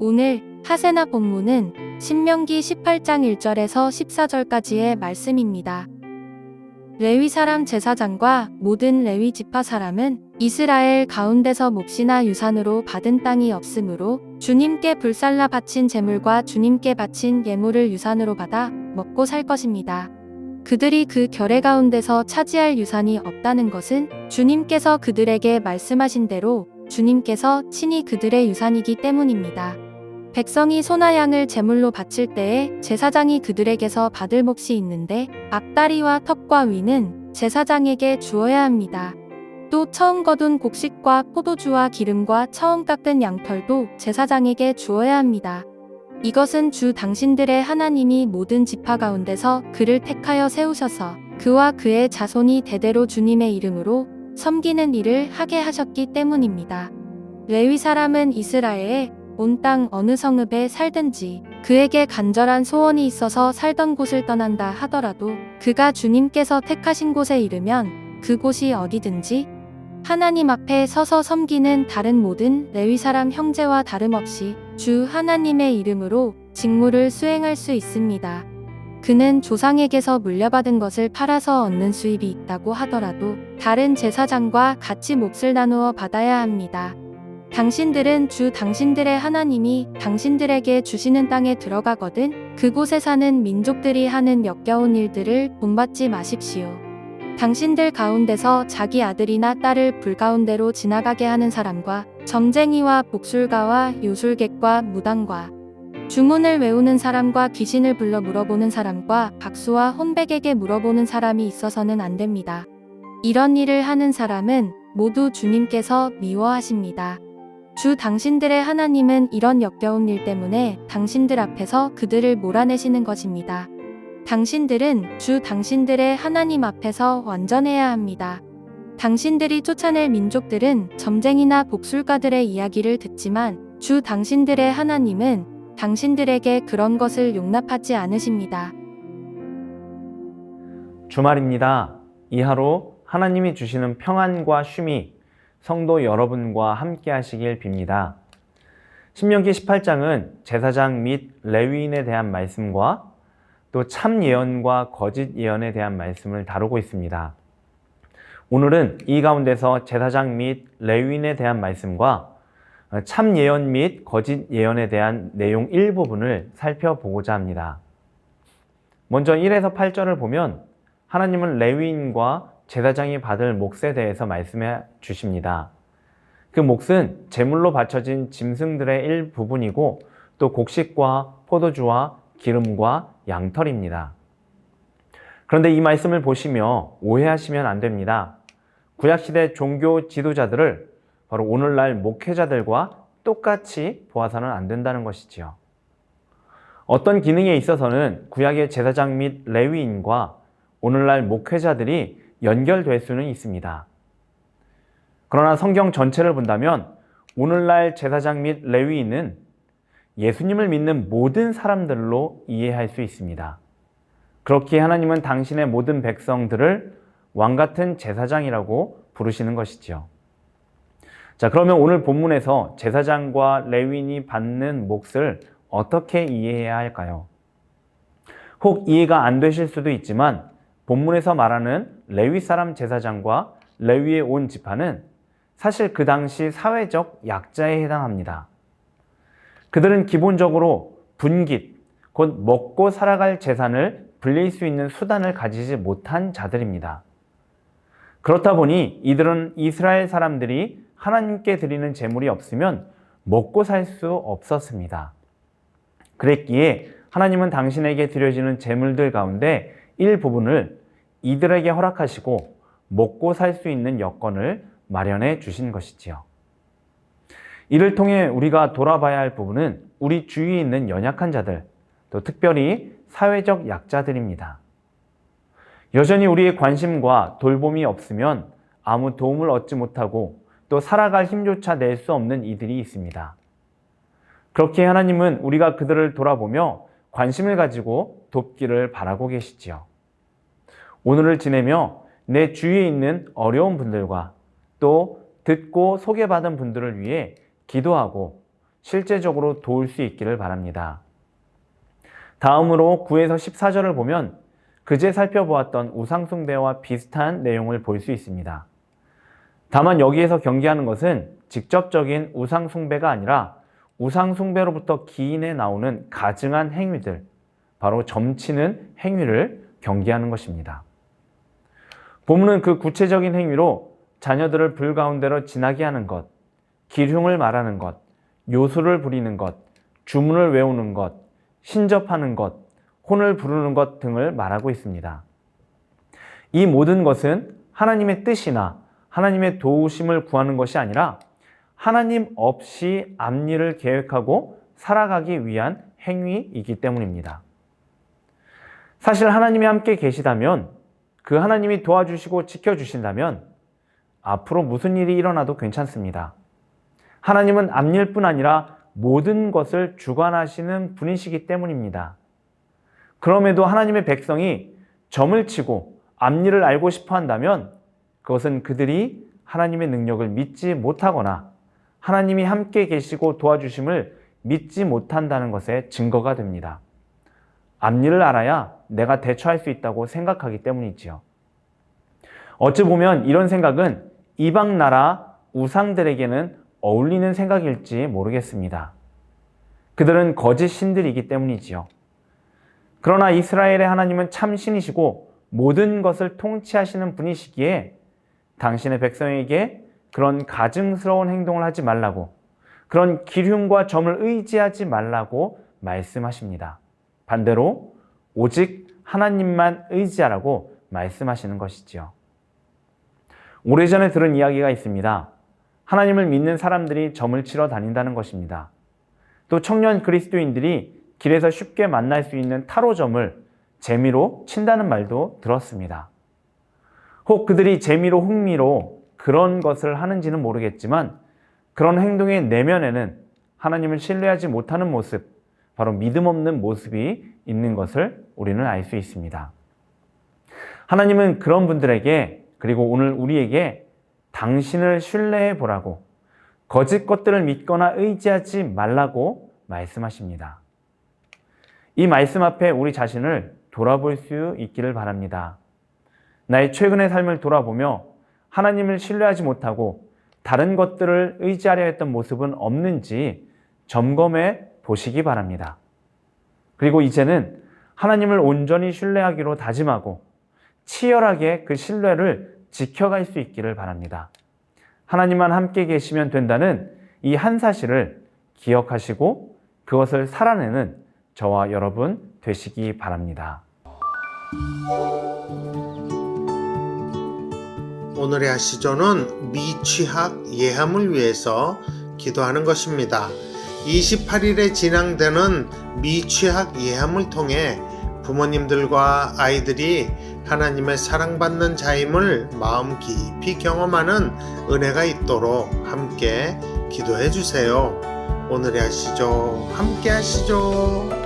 오늘 하세나 본문은 신명기 18장 1절에서 14절까지의 말씀입니다. 레위 사람 제사장과 모든 레위 지파 사람은 이스라엘 가운데서 몫이나 유산으로 받은 땅이 없으므로 주님께 불살라 바친 제물과 주님께 바친 예물을 유산으로 받아 먹고 살 것입니다. 그들이 그 결례 가운데서 차지할 유산이 없다는 것은 주님께서 그들에게 말씀하신 대로 주님께서 친히 그들의 유산이기 때문입니다. 백성이 소나 양을 제물로 바칠 때에 제사장이 그들에게서 받을 몫이 있는데 앞다리와 턱과 위는 제사장에게 주어야 합니다. 또 처음 거둔 곡식과 포도주와 기름과 처음 깎은 양털도 제사장에게 주어야 합니다. 이것은 주 당신들의 하나님이 모든 지파 가운데서 그를 택하여 세우셔서 그와 그의 자손이 대대로 주님의 이름으로 섬기는 일을 하게 하셨기 때문입니다. 레위 사람은 이스라엘의 온 땅 어느 성읍에 살든지 그에게 간절한 소원이 있어서 살던 곳을 떠난다 하더라도 그가 주님께서 택하신 곳에 이르면 그곳이 어디든지 하나님 앞에 서서 섬기는 다른 모든 레위 사람 형제와 다름없이 주 하나님의 이름으로 직무를 수행할 수 있습니다. 그는 조상에게서 물려받은 것을 팔아서 얻는 수입이 있다고 하더라도 다른 제사장과 같이 몫을 나누어 받아야 합니다. 당신들은 주 당신들의 하나님이 당신들에게 주시는 땅에 들어가거든 그곳에 사는 민족들이 하는 역겨운 일들을 본받지 마십시오. 당신들 가운데서 자기 아들이나 딸을 불 가운데로 지나가게 하는 사람과 점쟁이와 복술가와 요술객과 무당과 주문을 외우는 사람과 귀신을 불러 물어보는 사람과 박수와 혼백에게 물어보는 사람이 있어서는 안 됩니다. 이런 일을 하는 사람은 모두 주님께서 미워하십니다. 주 당신들의 하나님은 이런 역겨운 일 때문에 당신들 앞에서 그들을 몰아내시는 것입니다. 당신들은 주 당신들의 하나님 앞에서 완전해야 합니다. 당신들이 쫓아낼 민족들은 점쟁이나 복술가들의 이야기를 듣지만 주 당신들의 하나님은 당신들에게 그런 것을 용납하지 않으십니다. 주말입니다. 이 하루 하나님이 주시는 평안과 쉼이 성도 여러분과 함께 하시길 빕니다. 신명기 18장은 제사장 및 레위인에 대한 말씀과 또 참 예언과 거짓 예언에 대한 말씀을 다루고 있습니다. 오늘은 이 가운데서 제사장 및 레위인에 대한 말씀과 참 예언 및 거짓 예언에 대한 내용 일부분을 살펴보고자 합니다. 먼저 1에서 8절을 보면 하나님은 레위인과 제사장이 받을 몫에 대해서 말씀해 주십니다. 그 몫은 제물로 바쳐진 짐승들의 일부분이고 또 곡식과 포도주와 기름과 양털입니다. 그런데 이 말씀을 보시며 오해하시면 안 됩니다. 구약시대 종교 지도자들을 바로 오늘날 목회자들과 똑같이 보아서는 안 된다는 것이지요. 어떤 기능에 있어서는 구약의 제사장 및 레위인과 오늘날 목회자들이 연결될 수는 있습니다. 그러나 성경 전체를 본다면 오늘날 제사장 및 레위인은 예수님을 믿는 모든 사람들로 이해할 수 있습니다. 그렇기에 하나님은 당신의 모든 백성들을 왕같은 제사장이라고 부르시는 것이죠. 자, 그러면 오늘 본문에서 제사장과 레위인이 받는 몫을 어떻게 이해해야 할까요? 혹 이해가 안 되실 수도 있지만 본문에서 말하는 레위 사람 제사장과 레위의 온 지파는 사실 그 당시 사회적 약자에 해당합니다. 그들은 기본적으로 분깃, 곧 먹고 살아갈 재산을 불릴 수 있는 수단을 가지지 못한 자들입니다. 그렇다 보니 이들은 이스라엘 사람들이 하나님께 드리는 제물이 없으면 먹고 살 수 없었습니다. 그랬기에 하나님은 당신에게 드려지는 제물들 가운데 일부분을 이들에게 허락하시고 먹고 살 수 있는 여건을 마련해 주신 것이지요. 이를 통해 우리가 돌아봐야 할 부분은 우리 주위에 있는 연약한 자들, 또 특별히 사회적 약자들입니다. 여전히 우리의 관심과 돌봄이 없으면 아무 도움을 얻지 못하고 또 살아갈 힘조차 낼 수 없는 이들이 있습니다. 그렇게 하나님은 우리가 그들을 돌아보며 관심을 가지고 돕기를 바라고 계시지요. 오늘을 지내며 내 주위에 있는 어려운 분들과 또 듣고 소개받은 분들을 위해 기도하고 실제적으로 도울 수 있기를 바랍니다. 다음으로 9에서 14절을 보면 그제 살펴보았던 우상숭배와 비슷한 내용을 볼 수 있습니다. 다만 여기에서 경계하는 것은 직접적인 우상숭배가 아니라 우상숭배로부터 기인해 나오는 가증한 행위들, 바로 점치는 행위를 경계하는 것입니다. 본문은 그 구체적인 행위로 자녀들을 불 가운데로 지나게 하는 것, 기흉을 말하는 것, 요술을 부리는 것, 주문을 외우는 것, 신접하는 것, 혼을 부르는 것 등을 말하고 있습니다. 이 모든 것은 하나님의 뜻이나 하나님의 도우심을 구하는 것이 아니라 하나님 없이 앞일을 계획하고 살아가기 위한 행위이기 때문입니다. 사실 하나님이 함께 계시다면, 그 하나님이 도와주시고 지켜주신다면 앞으로 무슨 일이 일어나도 괜찮습니다. 하나님은 앞일뿐 아니라 모든 것을 주관하시는 분이시기 때문입니다. 그럼에도 하나님의 백성이 점을 치고 앞일을 알고 싶어 한다면 그것은 그들이 하나님의 능력을 믿지 못하거나 하나님이 함께 계시고 도와주심을 믿지 못한다는 것의 증거가 됩니다. 앞일을 알아야 내가 대처할 수 있다고 생각하기 때문이지요. 어찌 보면 이런 생각은 이방 나라 우상들에게는 어울리는 생각일지 모르겠습니다. 그들은 거짓 신들이기 때문이지요. 그러나 이스라엘의 하나님은 참 신이시고 모든 것을 통치하시는 분이시기에 당신의 백성에게 그런 가증스러운 행동을 하지 말라고, 그런 기흉과 점을 의지하지 말라고 말씀하십니다. 반대로 오직 하나님만 의지하라고 말씀하시는 것이지요. 오래전에 들은 이야기가 있습니다. 하나님을 믿는 사람들이 점을 치러 다닌다는 것입니다. 또 청년 그리스도인들이 길에서 쉽게 만날 수 있는 타로점을 재미로 친다는 말도 들었습니다. 혹 그들이 재미로 흥미로 그런 것을 하는지는 모르겠지만 그런 행동의 내면에는 하나님을 신뢰하지 못하는 모습, 바로 믿음 없는 모습이 있는 것을 우리는 알 수 있습니다. 하나님은 그런 분들에게, 그리고 오늘 우리에게 당신을 신뢰해 보라고, 거짓 것들을 믿거나 의지하지 말라고 말씀하십니다. 이 말씀 앞에 우리 자신을 돌아볼 수 있기를 바랍니다. 나의 최근의 삶을 돌아보며 하나님을 신뢰하지 못하고 다른 것들을 의지하려 했던 모습은 없는지 점검해 보시기 바랍니다. 그리고 이제는 하나님을 온전히 신뢰하기로 다짐하고 치열하게 그 신뢰를 지켜갈 수 있기를 바랍니다. 하나님만 함께 계시면 된다는 이 한 사실을 기억하시고 그것을 살아내는 저와 여러분 되시기 바랍니다. 오늘의 아시조는 미취학 예함을 위해서 기도하는 것입니다. 28일에 진행되는 미취학 예함을 통해 부모님들과 아이들이 하나님의 사랑받는 자임을 마음 깊이 경험하는 은혜가 있도록 함께 기도해 주세요. 오늘의 아시조 함께 하시죠.